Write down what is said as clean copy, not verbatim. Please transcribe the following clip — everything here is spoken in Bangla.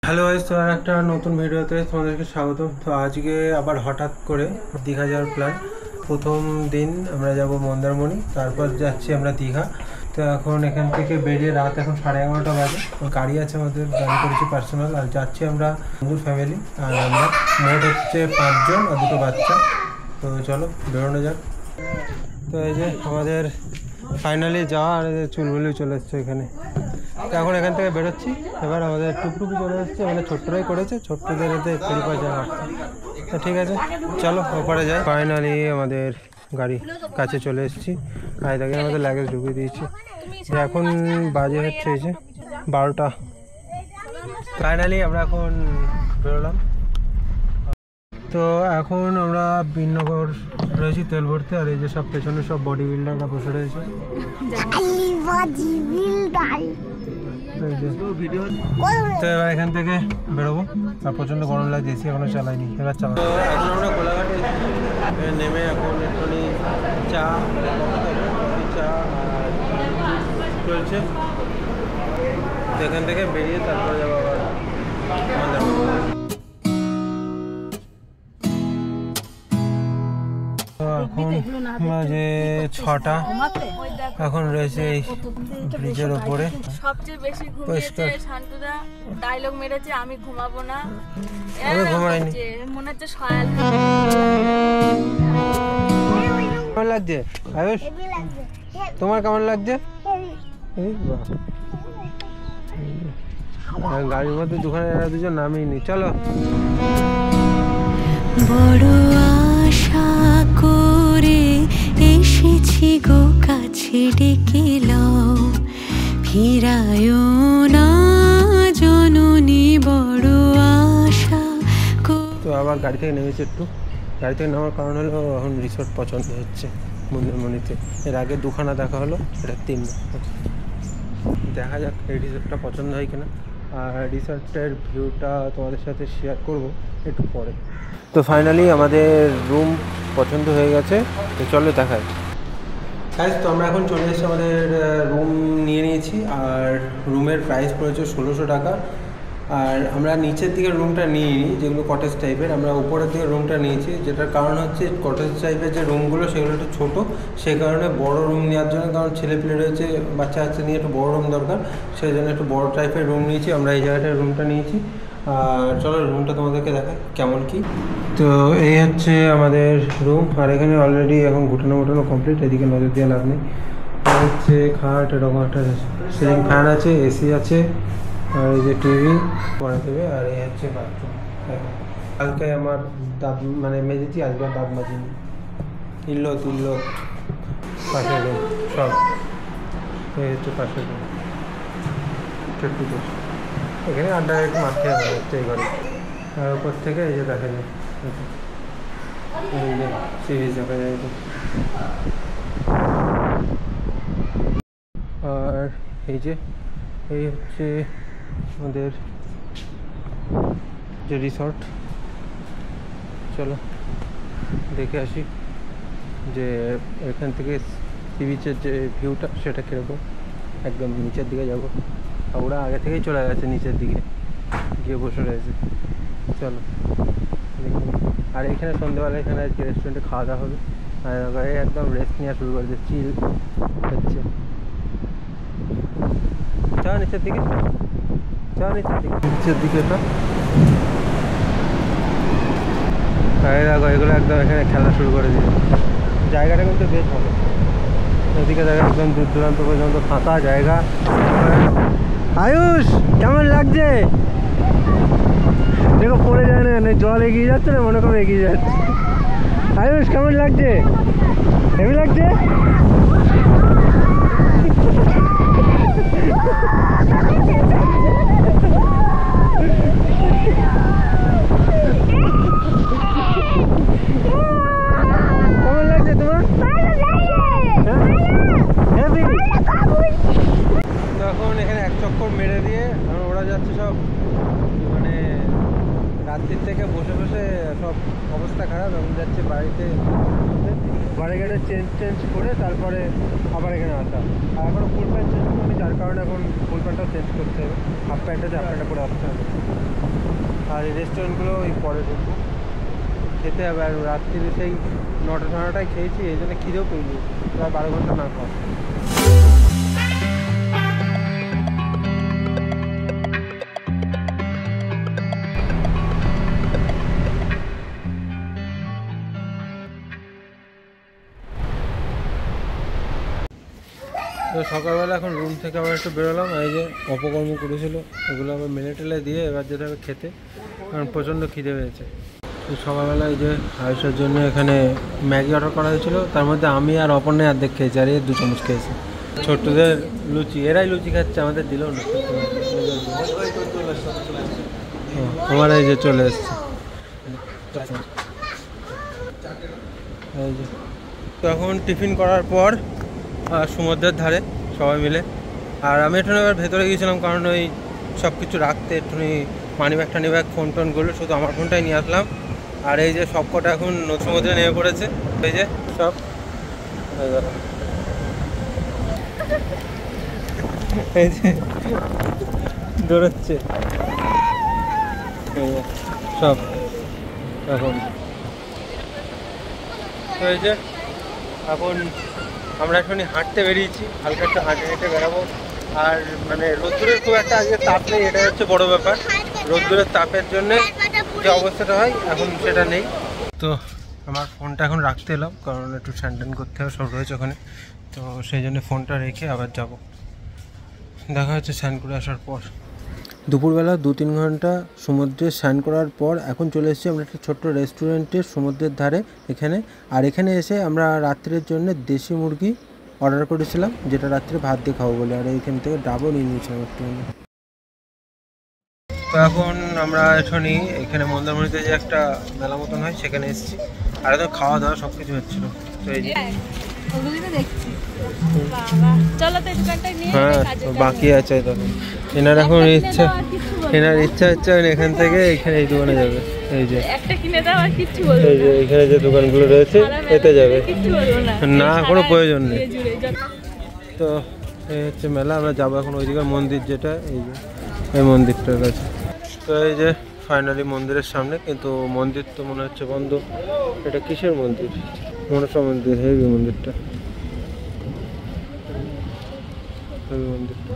হ্যালো গাইস, তো আর একটা নতুন ভিডিওতে তোমাদেরকে স্বাগত। তো আজকে আবার হঠাৎ করে দীঘা যাওয়ার প্ল্যান। প্রথম দিন আমরা যাব মন্দারমণি, তারপর যাচ্ছি আমরা দীঘা। তো এখন এখান থেকে বেরিয়ে রাত এখন 11:30 বাজে। গাড়ি আছে আমাদের, গাড়ি করেছি পার্সোনাল, আর যাচ্ছি আমরা বন্ধুর ফ্যামিলি। আর আমরা মোট হচ্ছে 5 জন আর 2 বাচ্চা। তো চলো বেরোনো যাক। তো এই যে আমাদের ফাইনালি যাওয়া, আর চুলবুলি চলে এসছে এখানে। তো এখন এখান থেকে বেরোচ্ছি। এবার আমাদের টুকটুকি চলে এসছে, মানে ছোট্টরাই করেছে, ছোট্টদের এতে ফ্রি পয়সা কাটছে। তো ঠিক আছে, চলো ওপরে যাই। ফাইনালি আমাদের গাড়ি কাছে চলে এসেছি। গাড়ি থেকে আমাদের লাগেজ ঢুকিয়ে দিয়েছি। এখন বাজে হচ্ছে এই যে 12টা। ফাইনালি আমরা এখন বেরোলাম। তো এখন আমরা বিননগর রয়েছি তেল ভরতে, আর এই যে সব পেছনে সব বডি বিল্ডাররা বসে রয়েছে। তো এবার এখান থেকে বেরোবো। আর প্রচণ্ড গরম লাগছে, এসি এখনো চালাইনি, এবার চালাবো। তো এখন আমরা কোলাঘাটে নেমে এখন একটুখানি চা আর চলছে। তো এখান থেকে বেরিয়ে তারপরে যাবো আবার এখন বাজে 6টা। এখন রয়েছে এই ব্রিজের ওপরে। সবচেয়ে বেশি ঘুমিয়েছে শান্তদা, ডায়লগ মেরেছে আমি ঘুমাবো না। আমি ঘুমাইনি, মনে হচ্ছে সয়াল। কেমন লাগছে আয়ুষ? তোমার কেমন লাগছে? গাড়ির মধ্যে দুখানে দুজন নামিনি। চলো। বড় আশা করে এসেছি গো কাছে ডেকে লও, ফিরায়ও না জননী বড় আশা। তো আবার গাড়ি থেকে নেমেছে একটু। গাড়ি থেকে নামার কারণ হলো এখন রিসোর্ট পছন্দ হচ্ছে মন্দারমণিতে। এর আগে 2খানা দেখা হলো, এটা 3 দেখা যাক এই রিসোর্টটা পছন্দ হয় কিনা। আর রিসোর্টের ভিউটা তোমাদের সাথে শেয়ার করব একটু পরে। তো ফাইনালি আমাদের রুম পছন্দ হয়ে গেছে, তো চলো দেখাই। তো আমরা এখন চলে এসেছি, আমাদের রুম নিয়ে নিয়েছি। আর রুমের প্রাইস পড়েছে 1600 টাকা। আর আমরা নিচের দিকের রুমটা নিইনি, যেগুলো কটেজ টাইপের, আমরা উপরের দিকের রুমটা নিয়েছি। যেটার কারণ হচ্ছে কটেজ টাইপের যে রুমগুলো সেগুলো একটু ছোটো, সেই কারণে বড় রুম নেওয়ার জন্য, কারণ ছেলেপিলে রয়েছে, বাচ্চা কাচ্চা নিয়ে একটু বড় রুম দরকার, সেই জন্য একটু বড় টাইপের রুম নিয়েছি। আমরা এই জায়গাটায় রুমটা নিয়েছি। আর চলো রুমটা তোমাদেরকে দেখাই কেমন কি। তো এই হচ্ছে আমাদের রুম। আর এখানে অলরেডি এখন ঘুটানো কমপ্লিট, এদিকে নজর দিয়ে লাভ নেই। হচ্ছে খাট, এরকম একটা সিলিং ফ্যান আছে, এসি আছে, আর এই যে টিভি পরে দেবে। আর এই হচ্ছে বাথরুম। কালকে আমার দাঁত মানে মেজেছি, আজকে দাঁত মাজিনি। ইল্লো তুল্লো পাশের রুম সব। এই হচ্ছে পাশের রুম, ছোট্ট এখানে আড্ডা একটু মারতে হবে হচ্ছে এই ঘরে। আর উপর থেকে এই যে দেখা যায়, এই যে সিরিজ দেখা যায়। আর এই যে এই হচ্ছে আমাদের যে রিসর্ট। চলো দেখে আসি যে এখান থেকে সি বিচের যে ভিউটা সেটা কীরকম। একদম নিচের দিকে যাবো, ওরা আগে থেকেই চলে গেছে নিচের দিকে, গিয়ে বসে রয়েছে। চলো দেখুন। আর এখানে সন্ধ্যেবেলা এখানে আজকে রেস্টুরেন্টে খাওয়া দাওয়া হবে। আর একদম রেস্ট নেওয়া শুরু করেছে, চিল হচ্ছে। চলো নিচের দিকে, চলো নিচের দিকে এটা। দেখো এগুলো একদম এখানে খেলা শুরু করে দিয়েছে। জায়গাটা কিন্তু বেশ ভালো। এদিকে দেখো একদম দূর দূরান্ত পর্যন্ত ফাঁকা জায়গা। আয়ুষ কেমন লাগছে? দেখো পড়ে যায় না, জল এগিয়ে যাচ্ছে না, মনে করো এগিয়ে যাচ্ছে। আয়ুষ কেমন লাগছে? হেভি লাগছে? কেমন লাগছে তোমার? এখন এখানে এক চক্কর মেরে দিয়ে ওরা যাচ্ছে সব, মানে রাত্রির থেকে বসে বসে সব অবস্থা খারাপ। এখন যাচ্ছে বাড়িতে, বাড়িঘাটে চেঞ্জ করে তারপরে আবার এখানে আসা। আর এখনও ফুল প্যান্ট চেঞ্জ করিনি, যার কারণে এখন ফুল প্যান্টটাও চেঞ্জ করতে হবে। হাফ প্যান্ট আছে, হাফ প্যান্টটা পরে আসতে হবে। আর এই রেস্টুরেন্টগুলো ওই পরে ঢুকবো, খেতে হবে। আর রাত্রিরে সেই 9টা খেয়েছি, এই জন্য খিদেও পেয়েছি, প্রায় 12 ঘন্টা না খাওয়া। তো সকালবেলা এখন রুম থেকে আবার একটু বেরোলাম, এই যে অপকর্ম করেছিল এগুলো আবার মেলে টেলে দিয়ে এবার যেতে হবে খেতে, কারণ প্রচণ্ড খিদে পেয়েছে। তো সকালবেলা এই যে আয়ুষের জন্য এখানে ম্যাগি অর্ডার করা হয়েছিল, তার মধ্যে আমি আর অপর্ণা অর্ধেক খেয়েছি, আর 2 চামচ খেয়েছি। ছোট্টদের লুচি, এরাই লুচি খাচ্ছে, আমাদের দিলেও না। আমার এই যে চলে এসছে এই যে। তো এখন টিফিন করার পর সমুদ্রের ধারে সবাই মিলে, আর আমি একটু এবার ভেতরে গিয়েছিলাম, কারণ ওই সব কিছু রাখতে একটুখানি মানি ব্যাগ টানি ব্যাগ ফোন টোনগুলো, শুধু আমার ফোনটাই নিয়ে আসলাম। আর এই যে সব কটা এখন সমুদ্রে নেমে পড়েছে, এই যে সব এই যে দৌড়াচ্ছে সব এখন। তো এই যে এখন আমরা এখনই হাঁটতে বেরিয়েছি, হালকা একটু হেঁটে বেরাবো। আর মানে রোদ্দুরের খুব একটা আজকে তাপ নেই, এটা হচ্ছে বড় ব্যাপার। রোদ্দুরের তাপের জন্য যে অবস্থাটা হয় এখন সেটা নেই। তো আমার ফোনটা এখন রাখতে এলাম, কারণ একটু স্যান্ডেন করতে হবে, সব রয়েছে ওখানে। তো সেই জন্য ফোনটা রেখে আবার যাব। দেখা হচ্ছে স্নান করে আসার পর। দুপুরবেলা 2-3 ঘন্টা সমুদ্রে স্নান করার পর এখন চলে এসেছি আমরা একটা ছোট্ট রেস্টুরেন্টে সমুদ্রের ধারে এখানে। আর এখানে এসে আমরা রাত্রের জন্য দেশি মুরগি অর্ডার করেছিলাম, যেটা রাত্রে ভাত দিয়ে খাবো বলে, আর এইখান থেকে ডাবও নিয়ে নিয়েছিলাম একটু। তো এখন আমরা এখানে মন্দারমণিতে যে একটা মেলা মতন হয় সেখানে এসেছি, আর এখন খাওয়া দাওয়া সব কিছু হচ্ছিল। তো এই যে হ্যাঁ বাকি আছে তখন এনার এখন এনার ইচ্ছা হচ্ছে এখান থেকে এখানে এই দোকানে যাবে, এই যে এই যে এখানে যে দোকানগুলো রয়েছে এতে যাবে, না কোনো প্রয়োজন নেই। তো এই হচ্ছে মেলা, আমরা যাবো এখন ওইদিকে মন্দির, যেটা এই যে এই মন্দিরটার কাছে। তো এই যে ফাইনালি মন্দিরের সামনে, কিন্তু মন্দির তো মনে হচ্ছে বন্ধ। এটা কিসের মন্দির? মনসা মন্দির, হেভি মন্দিরটা, হেভি মন্দিরটা।